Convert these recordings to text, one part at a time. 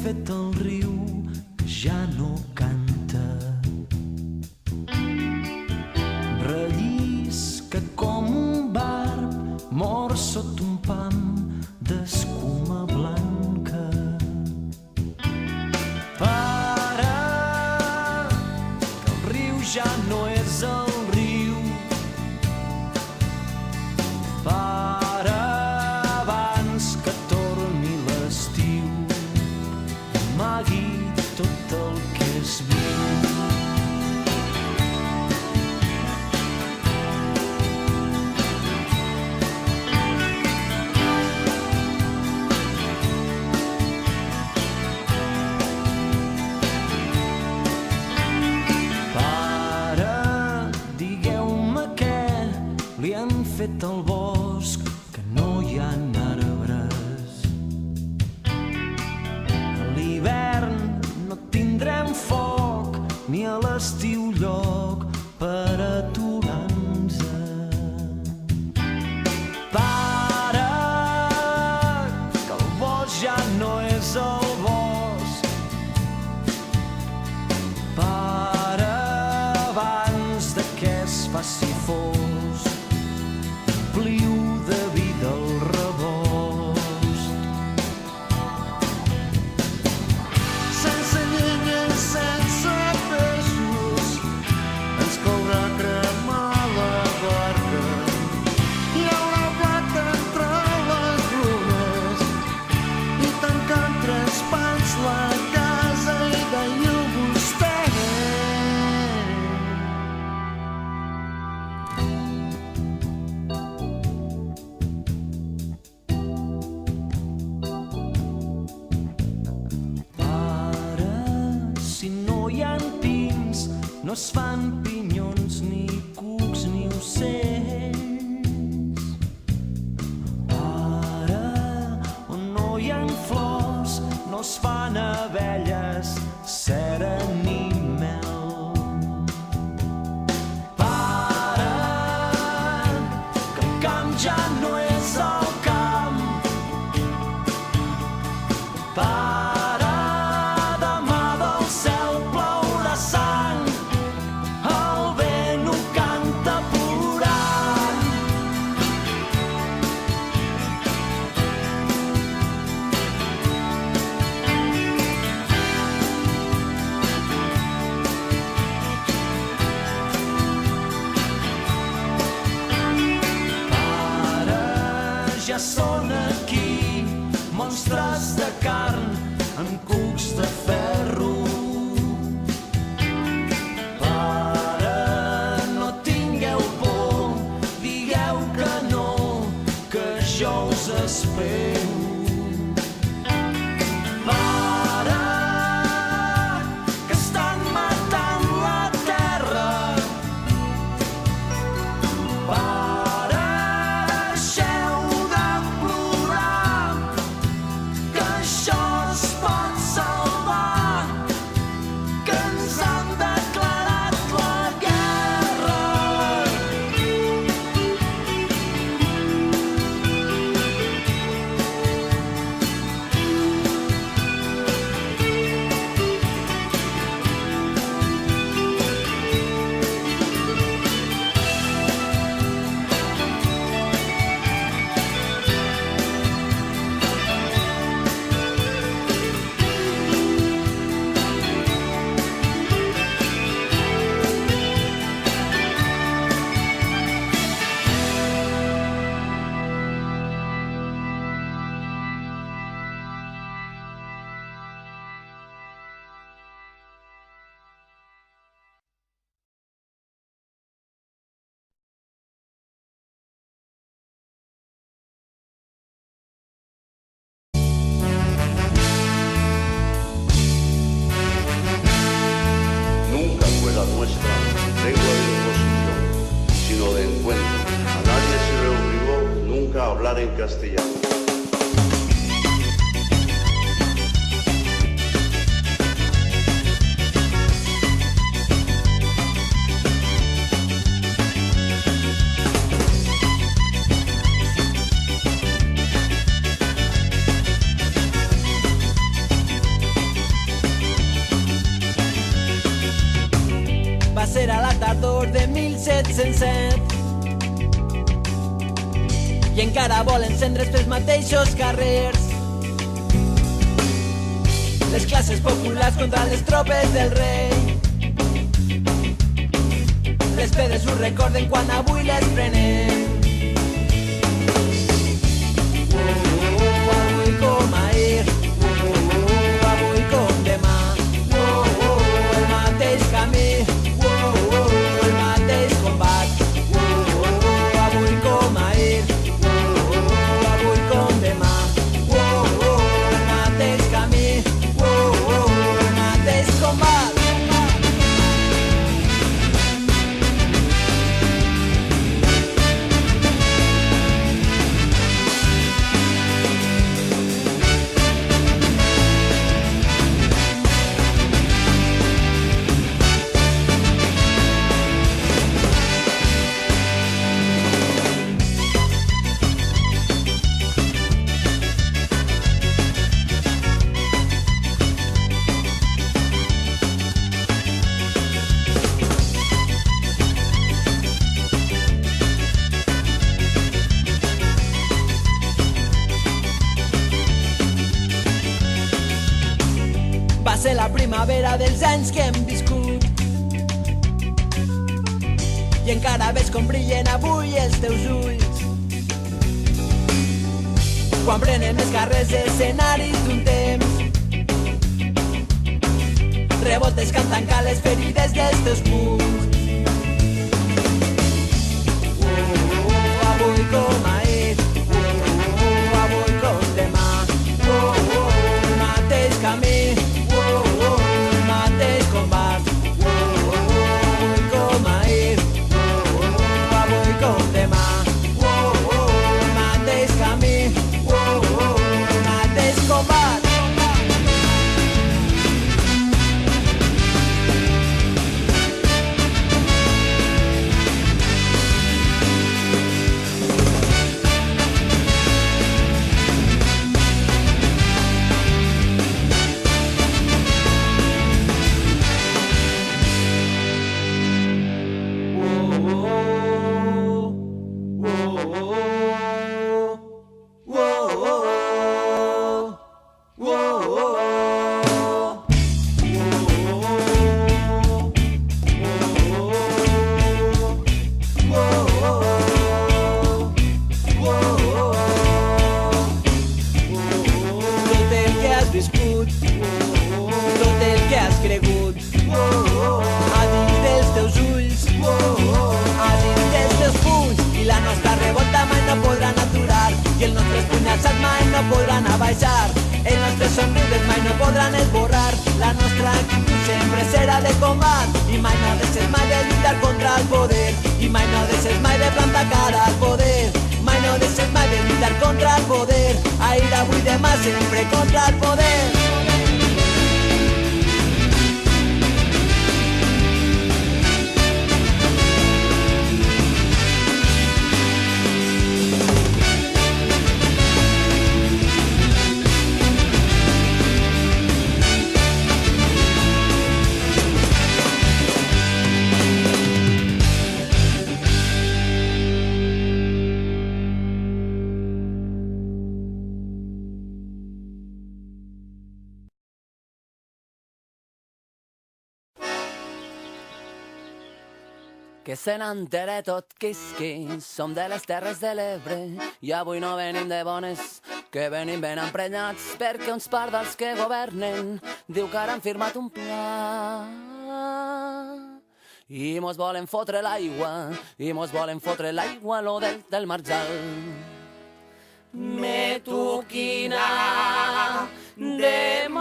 fet el riu que ja no canta. Rellisca com un barb mort sota un pam d'escuma blanca. Para, que el riu ja no és el riu. Para abans que torni l'estiu, amagui tot el que és viu. Li han fet al bosc que no hi ha arbres. A l'hivern no tindrem foc ni a l'estiu lloc per aturar-nos. Para, que el bosc ja no és el bosc. Para abans de que es faci fosc. Pliu de vida al rebost. Sense llenya, sense peixos, ens caurà cremar la barca. Hi haurà blat entre les runes i tancant tres pans la casa i deia vostè. No es fan pinyons, ni cucs, ni ocells. Ara, on no hi ha flors, no es fan abelles, cera ni mel. Para, que el camp ja no és el camp. Para, demà del cel plourà sang. Ja són aquí monstres de carn amb cucs de ferro. Para, no tingueu por, digueu que no, que jo us espero. Para, que estan matant la terra. Para, En castellano. 1707 i encara vol encendre's pels mateixos carrers. Les classes populars contra les tropes del rei. Les pedres ho recorden quan avui les prenem. Avui com ahir, avui com demà, el mateix camí, el mateix combat. Avui com ahir, avui com demà, el mateix camí, el mateix combat. Va ser la primavera dels anys que hem viscut i encara ves com brillen avui els teus ulls quan prenen els carrers escenaris d'un temps. Revoltes que han tancat les ferides dels teus punts. Avui com ahir, avui com demà, el mateix camí, el mateix combat. Avui com ahir, avui com demà, el mateix camí, el mateix combat. Sempre contra el poder. Que se n'entere tot quisqui, som de les Terres de l'Ebre i avui no venim de bones, que venim ben emprenyats perquè uns part dels que governen diu que ara han firmat un pla i mos volen fotre l'aigua, i mos volen fotre l'aigua lo del marjal. Me toquina demagogia,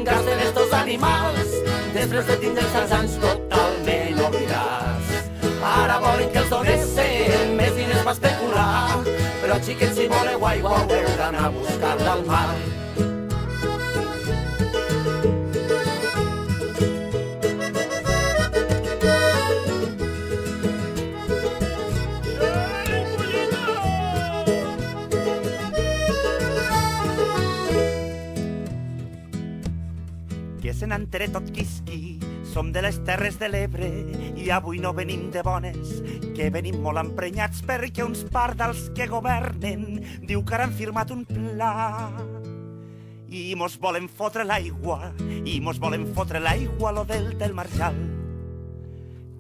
gasten estos animals, després de tindre els anys totalment oblidats. Ara volen que els donessen més diners per especular, però xiquets, si voleu aigua haureu d'anar a buscar-la al mar. Que se n'entere tot quisqui, Som de les Terres de l'Ebre i avui no venim de bones, que venim molt emprenyats perquè uns pardals que governen diu que ara han firmat un pla. I mos volen fotre l'aigua, lo del Marjal.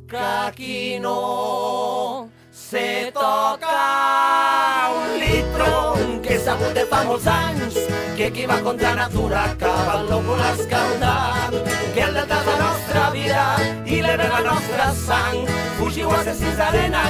Que aquí no se toca un litro, que s'ha hagut de fa molts anys, que qui va contra natura acaba el lòbul escaldat, que el delta és la nostra vida i l'Ebre la nostra sang. Fugiu assassins d'arena